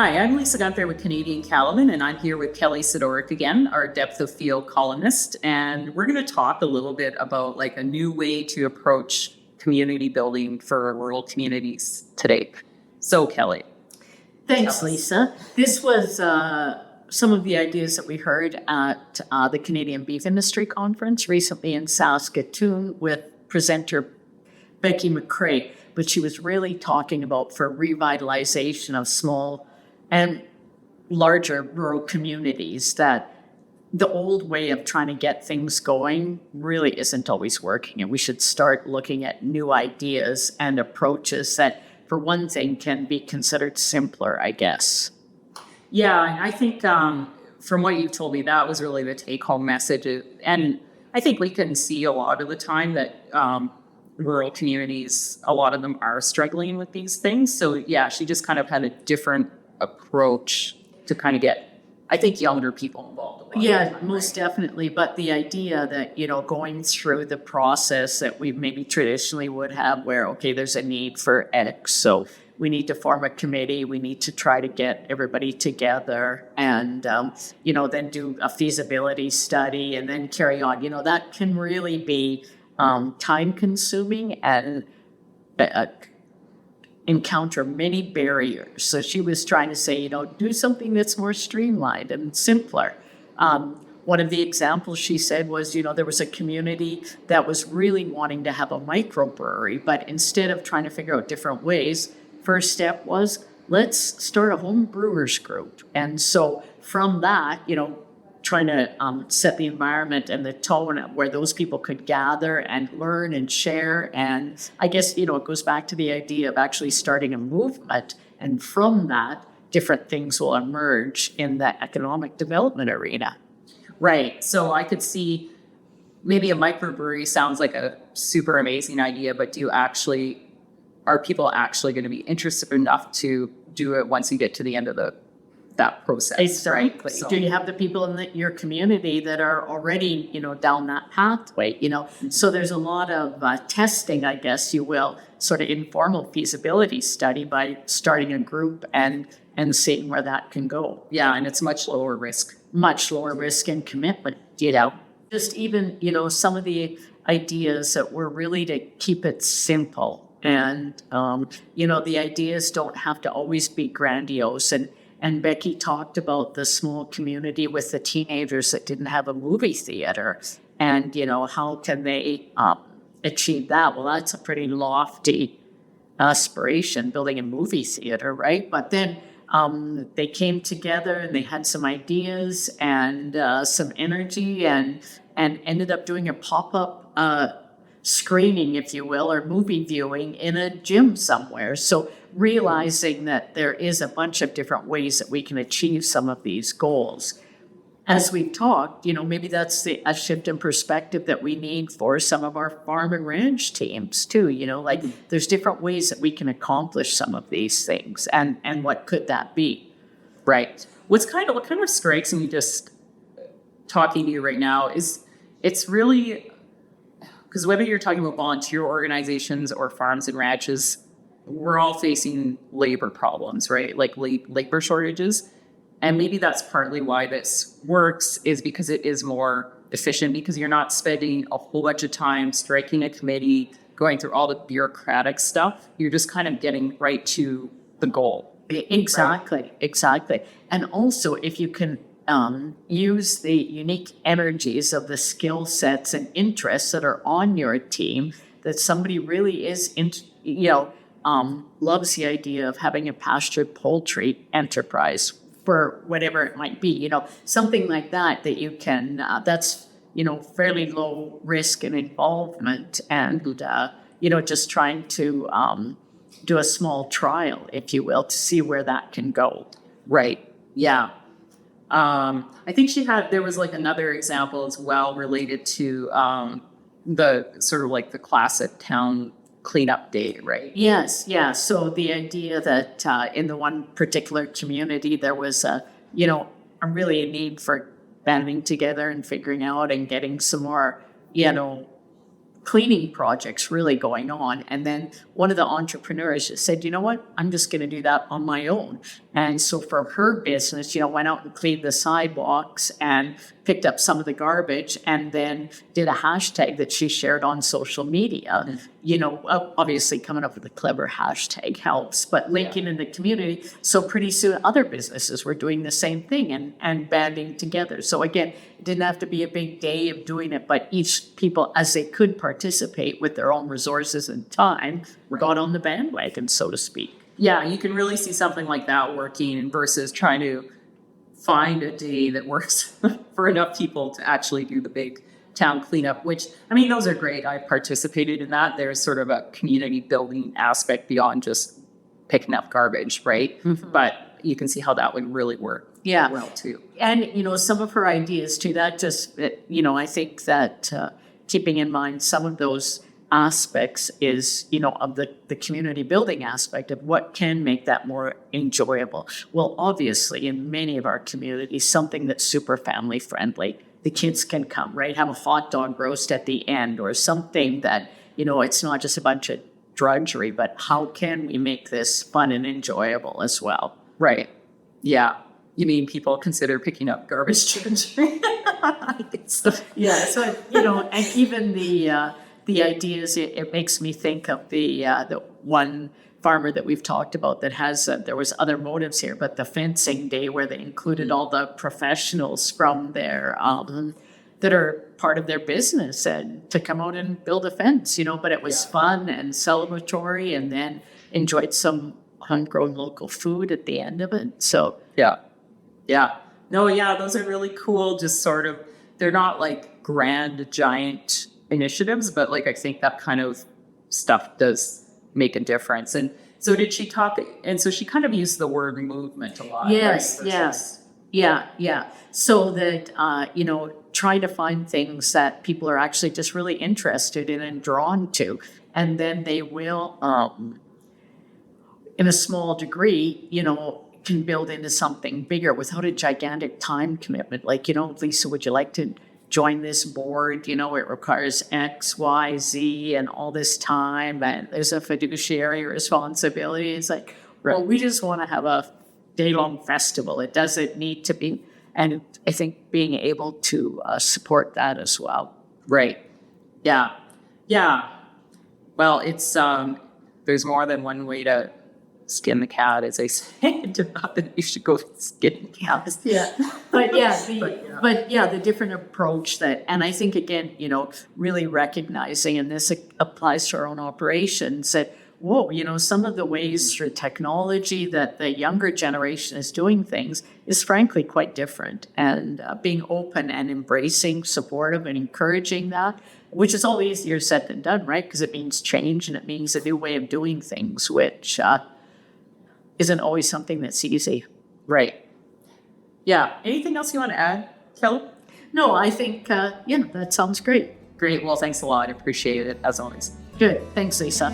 Hi, I'm Lisa Gunther with Canadian Cattlemen, and I'm here with Kelly Sidoric again, our depth of field columnist. And we're going to talk a little bit about like a new way to approach community building for rural communities today. So, Kelly. Thanks, Lisa. This was some of the ideas that we heard at the Canadian Beef Industry Conference recently in Saskatoon with presenter Becky McCrae. But she was really talking about for revitalization of small and larger rural communities, that the old way of trying to get things going really isn't always working. And we should start looking at new ideas and approaches that, for one thing, can be considered simpler, I guess. Yeah, I think from what you've told me, that was really the take-home message. And I think we can see a lot of the time that rural communities, a lot of them are struggling with these things. So yeah, she just kind of had a different approach to kind of get, I think, younger people involved. Yeah, most definitely. But the idea that, going through the process that we maybe traditionally would have where, okay, there's a need for X. So we need to form a committee. We need to try to get everybody together and, then do a feasibility study and then carry on. That can really be time consuming and encounter many barriers. So she was trying to say, do something that's more streamlined and simpler. One of the examples she said was, there was a community that was really wanting to have a microbrewery, but instead of trying to figure out different ways, first step was, let's start a home brewers group. And so from that, trying to set the environment and the tone where those people could gather and learn and share. And I guess, it goes back to the idea of actually starting a movement. And from that, different things will emerge in the economic development arena. Right. So I could see maybe a microbrewery sounds like a super amazing idea, but are people actually going to be interested enough to do it once you get to the end of that process? Exactly. Right? So, do you have the people in your community that are already, down that pathway, So there's a lot of testing, I guess you will, sort of informal feasibility study by starting a group and seeing where that can go. Yeah, and it's much lower risk. Much lower risk and commitment, Just even, some of the ideas that were really to keep it simple. And, the ideas don't have to always be grandiose. And Becky talked about the small community with the teenagers that didn't have a movie theater. And, how can they achieve that? Well, that's a pretty lofty aspiration, building a movie theater, right? But then they came together and they had some ideas and some energy and ended up doing a pop-up screening, if you will, or movie viewing in a gym somewhere. So realizing that there is a bunch of different ways that we can achieve some of these goals. As we've talked, maybe that's a shift in perspective that we need for some of our farm and ranch teams too. There's different ways that we can accomplish some of these things, and what could that be? Right. What kind of strikes me just talking to you right now is it's really, because whether you're talking about volunteer organizations or farms and ranches, we're all facing labor problems, right? Like labor shortages. And maybe that's partly why this works, is because it is more efficient, because you're not spending a whole bunch of time striking a committee, going through all the bureaucratic stuff. You're just kind of getting right to the goal. Exactly, right? Exactly. And also, if you can use the unique energies of the skill sets and interests that are on your team, that somebody really is, loves the idea of having a pastured poultry enterprise for whatever it might be, something like that you can, that's, fairly low risk and involvement and, just trying to do a small trial, if you will, to see where that can go. Right. Yeah. I think there was like another example as well related to the sort of like the classic town cleanup day, right? Yes, yeah. So the idea that in the one particular community, there was really a need for banding together and figuring out and getting some more, cleaning projects really going on. And then one of the entrepreneurs just said, you know what, I'm just going to do that on my own. And so for her business, went out and cleaned the sidewalks and picked up some of the garbage and then did a hashtag that she shared on social media. Obviously coming up with a clever hashtag helps, but linking in the community. So pretty soon other businesses were doing the same thing and banding together. So again, it didn't have to be a big day of doing it, but each people, as they could participate with their own resources and time, got on the bandwagon, so to speak. Yeah, you can really see something like that working versus trying to find a day that works for enough people to actually do the big town cleanup, which, I mean, those are great. I participated in that. There's sort of a community building aspect beyond just picking up garbage, right? Mm-hmm. But you can see how that would really work well too. And, some of her ideas too, that just, I think that keeping in mind some of those aspects is, of the community building aspect of what can make that more enjoyable. Well, obviously, in many of our communities, something that's super family friendly. The kids can come, right? Have a hot dog roast at the end or something that, it's not just a bunch of drudgery, but how can we make this fun and enjoyable as well? Right. Yeah. You mean people consider picking up garbage drudgery? Yeah. So, and even the ideas, it makes me think of the one farmer that we've talked about that has, there was other motives here, but the fencing day where they included all the professionals from their, that are part of their business and to come out and build a fence, but it was fun and celebratory and then enjoyed some homegrown local food at the end of it. So, yeah. No, yeah, those are really cool. Just sort of, they're not like grand, giant initiatives, but like I think that kind of stuff does make a difference. And so did she talk, and so she kind of used the word movement a lot. Yes, right? yes. Yeah. So that, trying to find things that people are actually just really interested in and drawn to. And then they will, in a small degree, can build into something bigger without a gigantic time commitment. Like, Lisa, would you like to join this board? It requires X, Y, Z, and all this time, and there's a fiduciary responsibility. It's like, well, we just want to have a day-long festival. It doesn't need to be, and I think being able to support that as well. Right. Yeah. Well, it's there's more than one way to skin the cat, as I say. Not that you should go skin the cat. The different approach that, and I think again, really recognizing, and this applies to our own operations, that some of the ways through technology that the younger generation is doing things is frankly quite different, and being open and embracing, supportive, and encouraging that, which is all easier said than done, right? Because it means change and it means a new way of doing things, which isn't always something that's easy. Right. Yeah. Anything else you want to add, Kelly? No, I think, that sounds great. Great. Well, thanks a lot. I appreciate it, as always. Good. Thanks, Lisa.